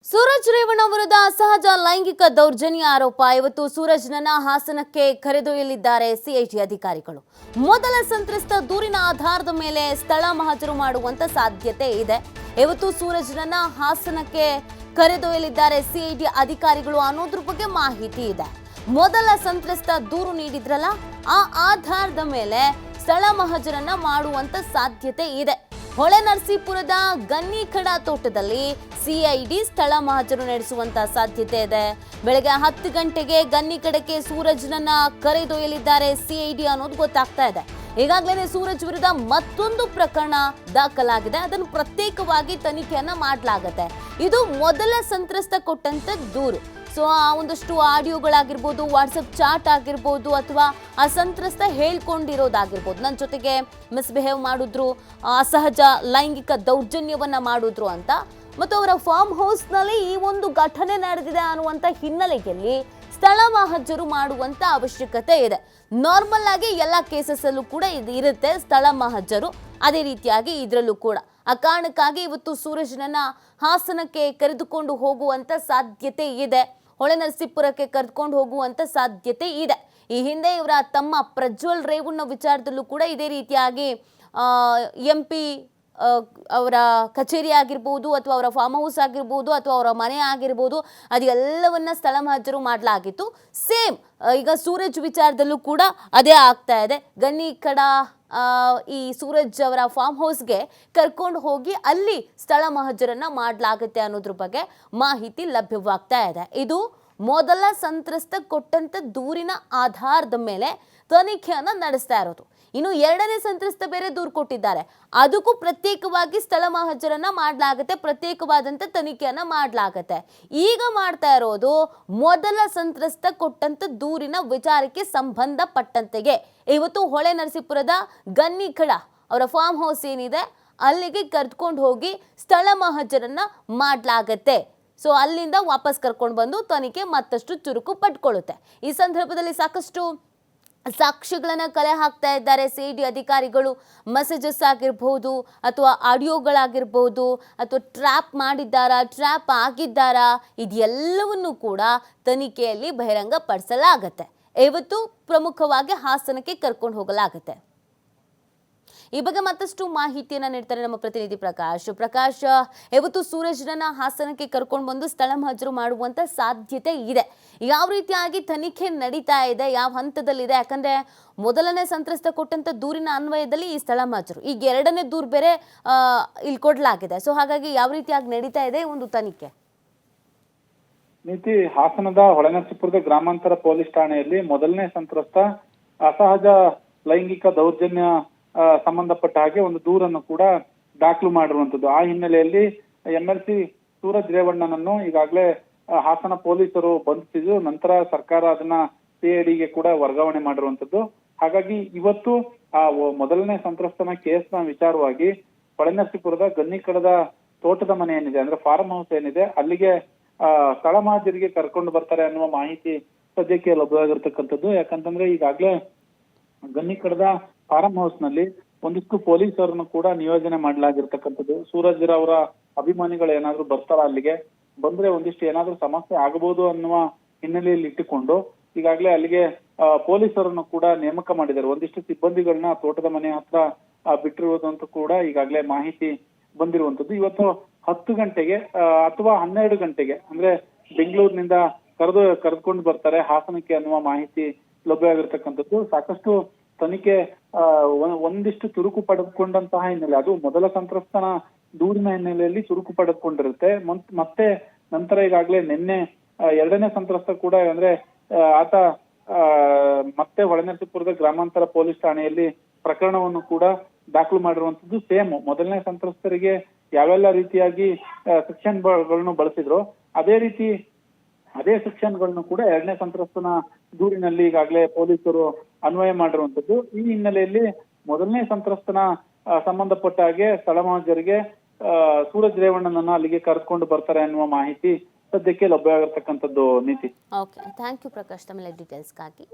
ಸೂರಜ್ ರೇವಣ್ಣ ವಿರುದ್ಧ ಅಸಹಜ ಲೈಂಗಿಕ ದೌರ್ಜನ್ಯ ಆರೋಪ. ಇವತ್ತು ಸೂರಜ್ನನ್ನ ಹಾಸನಕ್ಕೆ ಕರೆದೊಯ್ಯಲಿದ್ದಾರೆ ಸಿಐಟಿ ಅಧಿಕಾರಿಗಳು. ಮೊದಲ ಸಂತ್ರಸ್ತ ದೂರಿನ ಆಧಾರದ ಮೇಲೆ ಸ್ಥಳ ಮಹಜರು ಮಾಡುವಂತ ಸಾಧ್ಯತೆ ಇದೆ. ಇವತ್ತು ಸೂರಜ್ನನ್ನ ಹಾಸನಕ್ಕೆ ಕರೆದೊಯ್ಯಲಿದ್ದಾರೆ ಸಿಐಟಿ ಅಧಿಕಾರಿಗಳು ಅನ್ನೋದ್ರ ಬಗ್ಗೆ ಮಾಹಿತಿ ಇದೆ. ಮೊದಲ ಸಂತ್ರಸ್ತ ದೂರು ನೀಡಿದ್ರಲ್ಲ, ಆ ಆಧಾರದ ಮೇಲೆ ಸ್ಥಳ ಮಹಜರನ್ನ ಮಾಡುವಂತ ಸಾಧ್ಯತೆ ಇದೆ. ಹೊಳೆನರಸೀಪುರದ ಗನ್ನಿಖಡ ತೋಟದಲ್ಲಿ ಸಿಐಡಿ ಸ್ಥಳ ಮಹಜರು ನಡೆಸುವಂತ ಸಾಧ್ಯತೆ ಇದೆ. ಬೆಳಗ್ಗೆ 10 ಗಂಟೆಗೆ ಗನ್ನಿಖಡಕ್ಕೆ ಸೂರಜ್ನನ್ನ ಕರೆದೊಯ್ಯಲಿದ್ದಾರೆ ಸಿಐಡಿ ಅನ್ನೋದು ಗೊತ್ತಾಗ್ತಾ ಇದೆ. ಈಗಾಗಲೇ ಸೂರಜ್ ವಿರುದ್ಧ ಮತ್ತೊಂದು ಪ್ರಕರಣ ದಾಖಲಾಗಿದೆ. ಅದನ್ನು ಪ್ರತ್ಯೇಕವಾಗಿ ತನಿಖೆಯನ್ನ ಮಾಡಲಾಗುತ್ತೆ. ಇದು ಮೊದಲ ಸಂತ್ರಸ್ತ ಕೊಟ್ಟಂತ ದೂರು. ಸೊ ಆ ಒಂದಷ್ಟು ಆಡಿಯೋಗಳಾಗಿರ್ಬೋದು, ವಾಟ್ಸಪ್ ಚಾಟ್ ಆಗಿರ್ಬೋದು, ಅಥವಾ ಆ ಸಂತ್ರಸ್ತ ಹೇಳ್ಕೊಂಡಿರೋದಾಗಿರ್ಬೋದು, ನನ್ನ ಜೊತೆಗೆ ಮಿಸ್ಬಿಹೇವ್ ಮಾಡಿದ್ರು, ಅಸಹಜ ಲೈಂಗಿಕ ದೌರ್ಜನ್ಯವನ್ನ ಮಾಡಿದ್ರು ಅಂತ, ಮತ್ತು ಅವರ ಫಾರ್ಮ್ ಹೌಸ್ನಲ್ಲಿ ಈ ಒಂದು ಘಟನೆ ನಡೆದಿದೆ ಅನ್ನುವಂಥ ಹಿನ್ನೆಲೆಯಲ್ಲಿ ಸ್ಥಳ ಮಹಜರು ಮಾಡುವಂತ ಅವಶ್ಯಕತೆ ಇದೆ. ನಾರ್ಮಲ್ ಆಗಿ ಎಲ್ಲ ಕೇಸಸ್ಸಲ್ಲೂ ಕೂಡ ಇದು ಇರುತ್ತೆ, ಸ್ಥಳ ಮಹಜರು. ಅದೇ ರೀತಿಯಾಗಿ ಇದರಲ್ಲೂ ಕೂಡ ಆ ಕಾರಣಕ್ಕಾಗಿ ಇವತ್ತು ಸೂರಜ್ನನ್ನ ಹಾಸನಕ್ಕೆ ಕರೆದುಕೊಂಡು ಹೋಗುವಂತ ಸಾಧ್ಯತೆ ಇದೆ. ಹೊಳೆನರಸೀಪುರಕ್ಕೆ ಕರೆದುಕೊಂಡು ಹೋಗುವಂತ ಸಾಧ್ಯತೆ ಇದೆ. ಈ ಹಿಂದೆ ಇವರ ತಮ್ಮ ಪ್ರಜ್ವಲ್ ರೇವಣ್ಣ ವಿಚಾರದಲ್ಲೂ ಕೂಡ ಇದೇ ರೀತಿಯಾಗಿ MP ಅವರ ಕಚೇರಿ ಆಗಿರ್ಬೋದು, ಅಥವಾ ಅವರ ಫಾರ್ಮ್ ಹೌಸ್ ಆಗಿರ್ಬೋದು, ಅಥವಾ ಅವರ ಮನೆ ಆಗಿರ್ಬೋದು, ಅದೆಲ್ಲವನ್ನ ಸ್ಥಳ ಮಹಜರು ಮಾಡಲಾಗಿತ್ತು. ಸೇಮ್ ಈಗ ಸೂರಜ್ ವಿಚಾರದಲ್ಲೂ ಕೂಡ ಅದೇ ಆಗ್ತಾ ಇದೆ. ಗನ್ನಿಖಡ ಈ ಸೂರಜ್ ಅವರ ಫಾರ್ಮ್ ಹೌಸ್ಗೆ ಕರ್ಕೊಂಡು ಹೋಗಿ ಅಲ್ಲಿ ಸ್ಥಳ ಮಹಜರನ್ನ ಮಾಡಲಾಗುತ್ತೆ ಅನ್ನೋದ್ರ ಬಗ್ಗೆ ಮಾಹಿತಿ ಲಭ್ಯವಾಗ್ತಾ ಇದೆ. ಇದು ಮೊದಲ ಸಂತ್ರಸ್ತ ಕೊಟ್ಟಂತ ದೂರಿನ ಆಧಾರದ ಮೇಲೆ ತನಿಖೆಯನ್ನ ನಡೆಸ್ತಾ ಇರೋದು. ಇನ್ನು ಎರಡನೇ ಸಂತ್ರಸ್ತ ಬೇರೆ ದೂರು ಕೊಟ್ಟಿದ್ದಾರೆ, ಅದಕ್ಕೂ ಪ್ರತ್ಯೇಕವಾಗಿ ಸ್ಥಳ ಮಹಜರನ್ನ ಮಾಡಲಾಗುತ್ತೆ, ಪ್ರತ್ಯೇಕವಾದಂತ ತನಿಖೆಯನ್ನ ಮಾಡಲಾಗುತ್ತೆ. ಈಗ ಮಾಡ್ತಾ ಇರೋದು ಮೊದಲ ಸಂತ್ರಸ್ತ ಕೊಟ್ಟಂತ ದೂರಿನ ವಿಚಾರಕ್ಕೆ ಸಂಬಂಧಪಟ್ಟಂತೆಗೆ ಇವತ್ತು ಹೊಳೆನರಸೀಪುರದ ಗನ್ನಿಖಡ ಅವರ ಫಾರ್ಮ್ ಹೌಸ್ ಏನಿದೆ ಅಲ್ಲಿಗೆ ಕರೆದುಕೊಂಡು ಹೋಗಿ ಸ್ಥಳ ಮಹಜರನ್ನ ಮಾಡಲಾಗತ್ತೆ. ಸೊ ಅಲ್ಲಿಂದ ವಾಪಸ್ ಕರ್ಕೊಂಡು ಬಂದು ತನಿಖೆ ಮತ್ತಷ್ಟು ಚುರುಕು ಪಟ್ಕೊಳ್ಳುತ್ತೆ. ಈ ಸಂದರ್ಭದಲ್ಲಿ ಸಾಕಷ್ಟು ಸಾಕ್ಷಿಗಳನ್ನ ಕಲೆ ಹಾಕ್ತಾ ಇದ್ದಾರೆ ಸಿಐಡಿ ಅಧಿಕಾರಿಗಳು. ಮೆಸೇಜಸ್ ಆಗಿರ್ಬೋದು, ಅಥವಾ ಆಡಿಯೋಗಳಾಗಿರ್ಬೋದು, ಅಥವಾ ಟ್ರ್ಯಾಪ್ ಮಾಡಿದ್ದಾರಾ, ಟ್ರ್ಯಾಪ್ ಆಗಿದ್ದಾರಾ, ಇದೆಲ್ಲವನ್ನೂ ಕೂಡ ತನಿಖೆಯಲ್ಲಿ ಬಹಿರಂಗಪಡಿಸಲಾಗತ್ತೆ. ಇವತ್ತು ಪ್ರಮುಖವಾಗಿ ಹಾಸನಕ್ಕೆ ಕರ್ಕೊಂಡು ಹೋಗಲಾಗತ್ತೆ. ಈ ಬಗ್ಗೆ ಮತ್ತಷ್ಟು ಮಾಹಿತಿಯನ್ನ ನೀಡ್ತಾರೆ ನಮ್ಮ ಪ್ರತಿನಿಧಿ ಪ್ರಕಾಶ್. ಇವತ್ತು ಸೂರಜ್ನನ್ನ ಹಾಸನಕ್ಕೆ ಕರ್ಕೊಂಡು ಬಂದು ಸ್ಥಳ ಮಹಜರು ಮಾಡುವಂತ ಸಾಧ್ಯತೆ ಇದೆ. ಯಾವ ರೀತಿಯಾಗಿ ತನಿಖೆ ನಡೀತಾ ಇದೆ, ಯಾವ ಹಂತದಲ್ಲಿದೆ? ಯಾಕಂದ್ರೆ ಮೊದಲನೇ ಸಂತ್ರಸ್ತ ಕೊಟ್ಟಂತ ದೂರಿನ ಅನ್ವಯದಲ್ಲಿ ಈ ಸ್ಥಳ ಮಹಜರು, ಈಗ ಎರಡನೇ ದೂರು ಬೇರೆ ಇಲ್ಲಿ ಕೊಡಲಾಗಿದೆ. ಸೊ ಹಾಗಾಗಿ ಯಾವ ರೀತಿಯಾಗಿ ನಡೀತಾ ಇದೆ ಒಂದು ತನಿಖೆ? ನೀತಿ, ಹಾಸನದ ಹೊಳೆನರಸೀಪುರದ ಗ್ರಾಮಾಂತರ ಪೊಲೀಸ್ ಠಾಣೆಯಲ್ಲಿ ಮೊದಲನೇ ಸಂತ್ರಸ್ತ ಅಸಹಜ ಲೈಂಗಿಕ ದೌರ್ಜನ್ಯ ಸಂಬಂಧಪಟ್ಟ ಹಾಗೆ ಒಂದು ದೂರನ್ನು ಕೂಡ ದಾಖಲು ಮಾಡಿರುವಂತದ್ದು. ಆ ಹಿನ್ನೆಲೆಯಲ್ಲಿ MLC ಸೂರಜ್ ರೇವಣ್ಣನನ್ನು ಈಗಾಗಲೇ ಹಾಸನ ಪೊಲೀಸರು ಬಂಧಿಸಿದ್ದು, ನಂತರ ಸರ್ಕಾರ ಅದನ್ನ CIDಗೆ ಕೂಡ ವರ್ಗಾವಣೆ ಮಾಡಿರುವಂತದ್ದು. ಹಾಗಾಗಿ ಇವತ್ತು ಆ ಮೊದಲನೇ ಸಂತ್ರಸ್ತನ ಕೇಸ್ನ ವಿಚಾರವಾಗಿ ಹೊಳೆನರಸೀಪುರದ ಗನ್ನಿಖಡದ ತೋಟದ ಮನೆ ಏನಿದೆ, ಅಂದ್ರೆ ಫಾರ್ಮ್ ಹೌಸ್ ಏನಿದೆ, ಅಲ್ಲಿಗೆ ಸ್ಥಳ ಮಹಜರಿಗೆ ಕರ್ಕೊಂಡು ಬರ್ತಾರೆ ಅನ್ನುವ ಮಾಹಿತಿ ಸದ್ಯಕ್ಕೆ ಲಭ್ಯವಾಗಿರ್ತಕ್ಕಂಥದ್ದು. ಯಾಕಂತಂದ್ರೆ ಈಗಾಗಲೇ ಗನ್ನಿಖಡದ ಫಾರ್ಮ್ ಹೌಸ್ ನಲ್ಲಿ ಒಂದಿಷ್ಟು ಪೊಲೀಸರನ್ನು ಕೂಡ ನಿಯೋಜನೆ ಮಾಡಲಾಗಿರ್ತಕ್ಕಂಥದ್ದು. ಸೂರಜ್ ಅವರ ಅಭಿಮಾನಿಗಳು ಏನಾದ್ರು ಬರ್ತಾರ, ಅಲ್ಲಿಗೆ ಬಂದ್ರೆ ಒಂದಿಷ್ಟು ಏನಾದ್ರೂ ಸಮಸ್ಯೆ ಆಗಬಹುದು ಅನ್ನುವ ಹಿನ್ನೆಲೆಯಲ್ಲಿ ಇಟ್ಟುಕೊಂಡು ಈಗಾಗಲೇ ಅಲ್ಲಿಗೆ ಪೊಲೀಸರನ್ನು ಕೂಡ ನೇಮಕ ಮಾಡಿದ್ದಾರೆ. ಒಂದಿಷ್ಟು ಸಿಬ್ಬಂದಿಗಳನ್ನ ತೋಟದ ಮನೆ ಹತ್ರ ಬಿಟ್ಟಿರುವುದಂತೂ ಕೂಡ ಈಗಾಗಲೇ ಮಾಹಿತಿ ಬಂದಿರುವಂತದ್ದು. ಇವತ್ತು 10 ಗಂಟೆಗೆ ಅಥವಾ 12 ಗಂಟೆಗೆ ಅಂದ್ರೆ ಬೆಂಗಳೂರಿನಿಂದ ಕರೆದುಕೊಂಡು ಬರ್ತಾರೆ ಹಾಸನಕ್ಕೆ ಅನ್ನುವ ಮಾಹಿತಿ ಲಭ್ಯವಾಗಿರ್ತಕ್ಕಂಥದ್ದು. ಸಾಕಷ್ಟು ತನಿಖೆ ಒಂದಿಷ್ಟು ಚುರುಕು ಪಡೆದುಕೊಂಡಂತಹ ಹಿನ್ನೆಲೆ, ಅದು ಮೊದಲ ಸಂತ್ರಸ್ತನ ದೂರಿನ ಹಿನ್ನೆಲೆಯಲ್ಲಿ ಚುರುಕು ಪಡೆದುಕೊಂಡಿರುತ್ತೆ. ಮತ್ತೆ ನಂತರ ಈಗಾಗಲೇ ನಿನ್ನೆ ಎರಡನೇ ಸಂತ್ರಸ್ತ ಕೂಡ ಅಂದ್ರೆ ಆತ ಮತ್ತೆ ಹೊಳೆನರಸೀಪುರದ ಗ್ರಾಮಾಂತರ ಪೊಲೀಸ್ ಠಾಣೆಯಲ್ಲಿ ಪ್ರಕರಣವನ್ನು ಕೂಡ ದಾಖಲು ಮಾಡಿರುವಂತದ್ದು. ಸೇಮ್ ಮೊದಲನೇ ಸಂತ್ರಸ್ತರಿಗೆ ಯಾವೆಲ್ಲ ರೀತಿಯಾಗಿ ಸೆಕ್ಷನ್ಗಳನ್ನು ಬಳಸಿದ್ರು, ಅದೇ ಸೆಕ್ಷನ್ಗಳನ್ನು ಕೂಡ ಎರಡನೇ ಸಂತ್ರಸ್ತನ ದೂರಿನಲ್ಲಿ ಈಗಾಗಲೇ ಪೊಲೀಸರು ಅನ್ವಯ ಮಾಡಿರುವಂತದ್ದು. ಈ ಹಿನ್ನೆಲೆಯಲ್ಲಿ ಮೊದಲನೇ ಸಂತ್ರಸ್ತನ ಸಂಬಂಧಪಟ್ಟ ಹಾಗೆ ಸ್ಥಳ ಮಹಜರಿಗೆ ಸೂರಜ್ ರೇವಣ್ಣನನ್ನ ಅಲ್ಲಿಗೆ ಕರೆದುಕೊಂಡು ಬರ್ತಾರೆ ಅನ್ನುವ ಮಾಹಿತಿ ಸದ್ಯಕ್ಕೆ ಲಭ್ಯವಾಗಿರ್ತಕ್ಕಂಥದ್ದು. ನೀತಿ, ಓಕೆ, ಥ್ಯಾಂಕ್ ಯು ಪ್ರಕಾಶ್, ತಮ್ಮ ಡೀಟೇಲ್ಸ್ಗಾಗಿ.